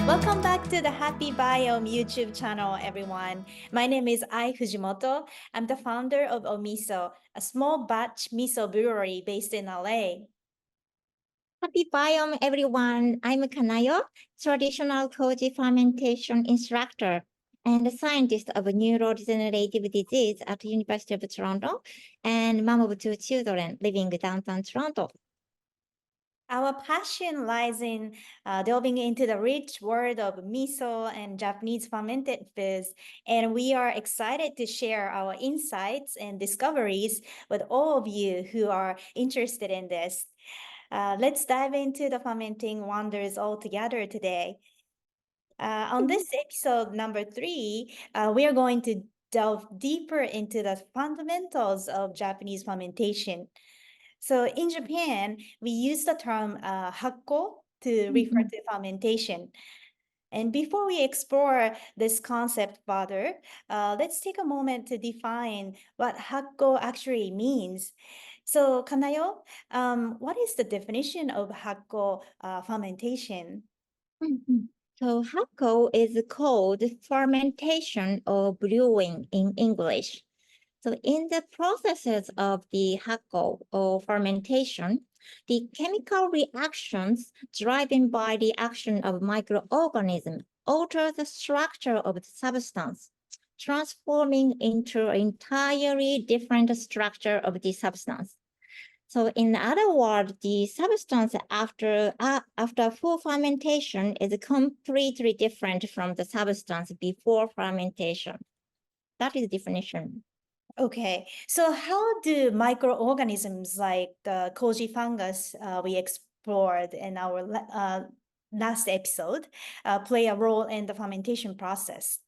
Welcome back to the Happy Biome YouTube channel, everyone. My name is Ai Fujimoto. I'm the founder of Omiso, a small batch miso brewery based in LA. Happy Biome, everyone. I'm Kanayo, traditional Koji fermentation instructor and a scientist of neurodegenerative disease at the University of Toronto and mom of two children living downtown Toronto. Our passion lies in delving into the rich world of miso and Japanese fermented foods, and we are excited to share our insights and discoveries with all of you who are interested in this. Let's dive into the fermenting wonders all together today. On this episode number 3, we are going to delve deeper into the fundamentals of Japanese fermentation. So in Japan, we use the term Hakko to refer to fermentation. And before we explore this concept further, let's take a moment to define what Hakko actually means. So Kanayo, what is the definition of Hakko fermentation? So Hakko is called fermentation or brewing in English. So in the processes of the Hakko or fermentation, the chemical reactions driven by the action of microorganisms alter the structure of the substance, transforming into an entirely different structure of the substance. So in other words, the substance after full fermentation is completely different from the substance before fermentation. That is the definition. Okay, so how do microorganisms like the Koji fungus we explored in our last episode play a role in the fermentation process?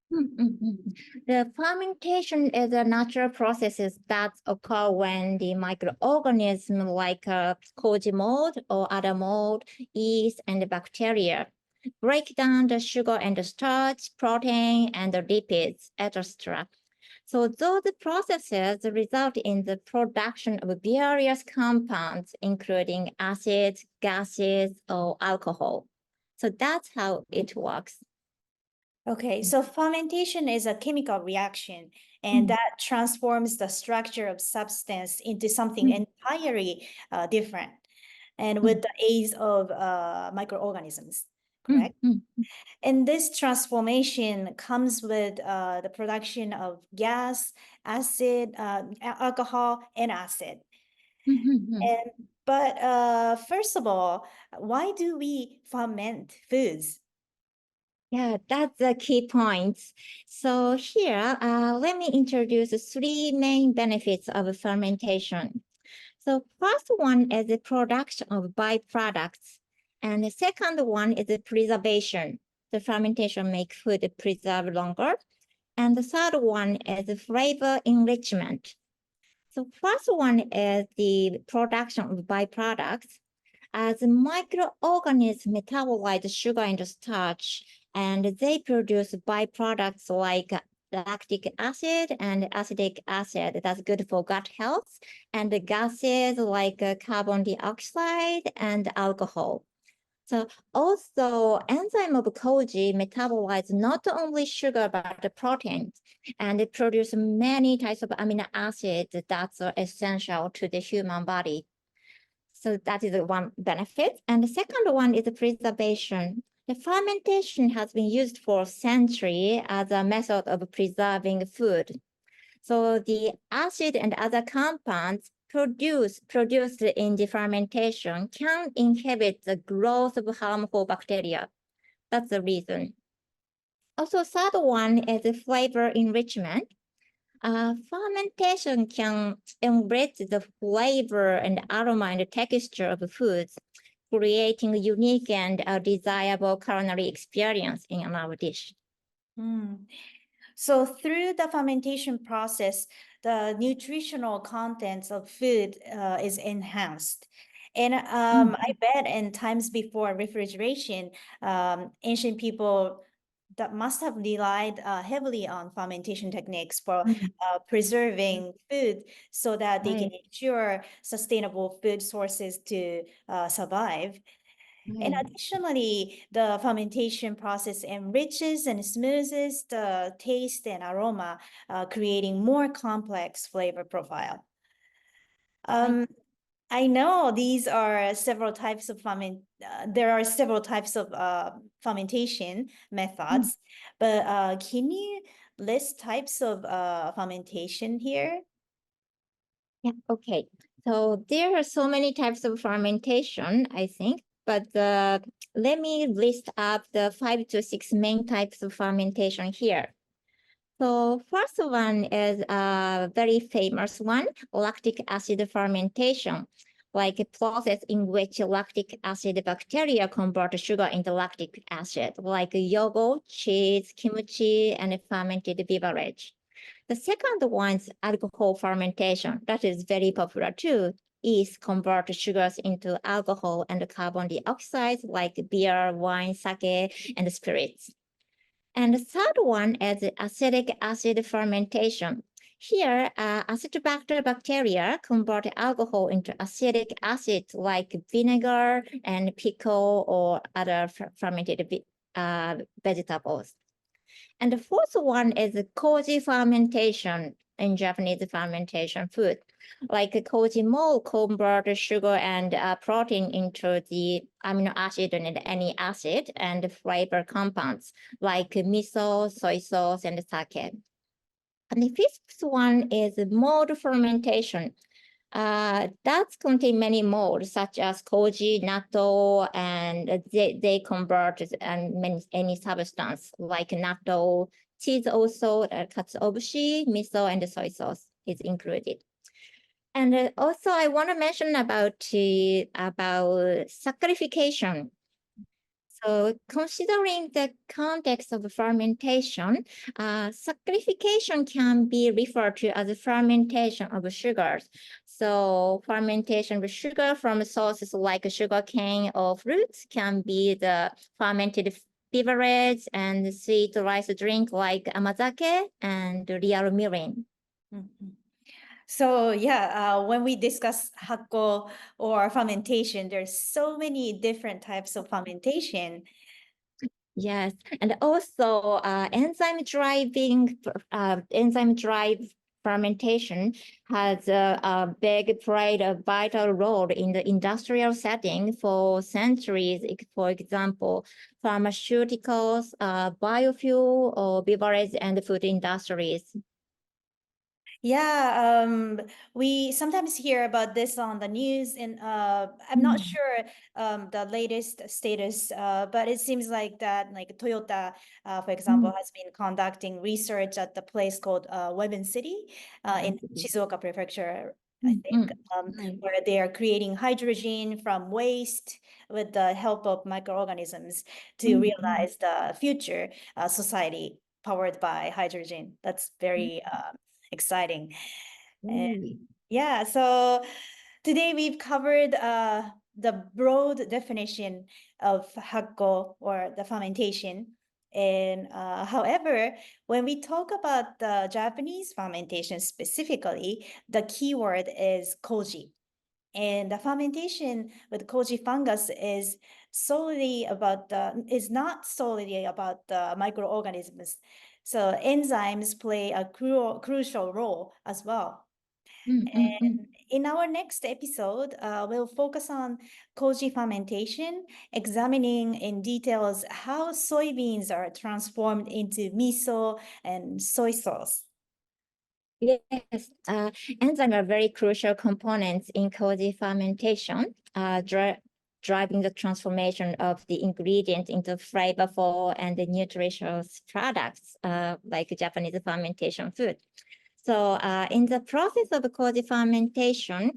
The fermentation is a natural processes that occur when the microorganism like Koji mold or other mold, yeast, and bacteria break down the sugar and the starch, protein, and the lipids, etc. So those processes result in the production of various compounds, including acids, gases, or alcohol. So that's how it works. Okay, so fermentation is a chemical reaction, and that transforms the structure of substance into something entirely different, and with the aid of microorganisms, correct? And this transformation comes with the production of gas, acid, alcohol, and acid. But first of all, why do we ferment foods? Yeah, that's the key point. So here, let me introduce 3 main benefits of fermentation. So first one is the production of byproducts. And the second one is the preservation. The fermentation makes food preserve longer. And the third one is the flavor enrichment. So first one is the production of byproducts. As microorganisms metabolize sugar and starch, and they produce byproducts like lactic acid and acetic acid. That's good for gut health, and the gases like carbon dioxide and alcohol. So also enzyme of Koji metabolize not only sugar but the proteins, and it produce many types of amino acids that are essential to the human body. So that is one benefit. And the second one is the preservation. The fermentation has been used for centuries as a method of preserving food. So the acid and other compounds produced in the fermentation can inhibit the growth of harmful bacteria. That's the reason. Also, third one is the flavor enrichment. Fermentation can enrich the flavor and aroma and texture of foods, creating a unique and desirable culinary experience in our dish. So through the fermentation process, the nutritional contents of food is enhanced. And I bet in times before refrigeration, ancient people that must have relied heavily on fermentation techniques for preserving food so that they can ensure sustainable food sources to survive. And Right. additionally, the fermentation process enriches and smooths the taste and aroma, creating more complex flavor profile. Right. Um, I know these are several types of there are several types of fermentation Mm. methods, but can you list types of fermentation here? Yeah, okay. So there are so many types of fermentation, I think, but let me list up the 5 to 6 main types of fermentation here. So first one is a very famous one, lactic acid fermentation, like a process in which lactic acid bacteria convert sugar into lactic acid, like yogurt, cheese, kimchi, and fermented beverage. The second one is alcohol fermentation. That is very popular too. Is convert sugars into alcohol and carbon dioxide like beer, wine, sake, and spirits. And the third one is acetic acid fermentation. Here, acetobacter bacteria convert alcohol into acetic acid like vinegar and pickle or other fermented vegetables. And the fourth one is Koji fermentation in Japanese fermentation food. Like Koji mold convert sugar and protein into the amino acid and any acid and flavor compounds like miso, soy sauce, and sake. And the fifth one is mold fermentation. That contain many molds such as koji, natto, and they convert any substance like natto, cheese also, katsuobushi, miso, and soy sauce is included. And also I want to mention about saccharification. So considering the context of fermentation, saccharification can be referred to as a fermentation of sugars. So fermentation of sugar from sources like sugarcane or fruits can be the fermented beverage and sweet rice drink like amazake and real mirin. Mhm. So yeah, when we discuss Hakko or fermentation, there's so many different types of fermentation. Yes, and also enzyme drive fermentation has played a vital role in the industrial setting for centuries. For example, pharmaceuticals, biofuel, or beverage and food industries. Yeah, we sometimes hear about this on the news, and I'm not sure the latest status, but it seems like that, like Toyota, for example, has been conducting research at the place called Webin City in Shizuoka Prefecture, I think, Right. where they are creating hydrogen from waste with the help of microorganisms to realize the future society powered by hydrogen. That's very exciting. And Really? yeah, so today we've covered the broad definition of Hakko or the fermentation. And however, when we talk about the Japanese fermentation specifically, the keyword is koji. And the fermentation with Koji fungus is not solely about the microorganisms. So enzymes play a crucial role as well. And in our next episode, we'll focus on Koji fermentation, examining in details how soybeans are transformed into miso and soy sauce. Yes, enzymes are very crucial components in Koji fermentation, driving the transformation of the ingredient into flavorful and nutritious products, like Japanese fermentation food. So in the process of Koji fermentation,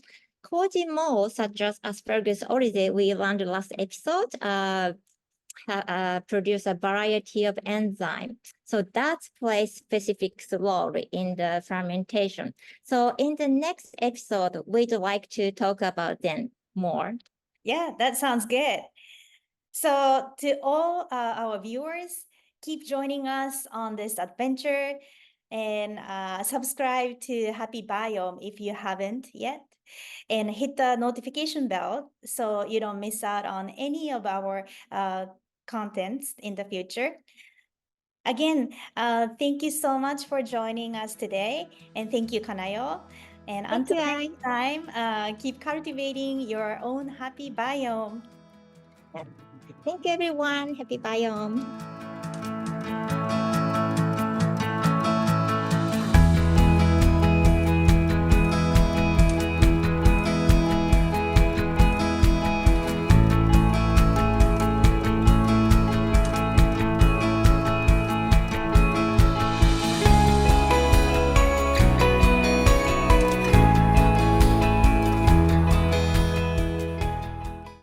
Koji molds such as Aspergillus oryzae, we learned last episode, produce a variety of enzymes. So that plays specific role in the fermentation. So in the next episode, we'd like to talk about them more. Yeah, that sounds good. So to all our viewers, keep joining us on this adventure and subscribe to Happy Biome if you haven't yet. and hit the notification bell so you don't miss out on any of our contents in the future. Again, thank you so much for joining us today, and thank you, Kanayo. And Thank until you, next time, keep cultivating your own happy biome. Thank you, everyone. Happy biome.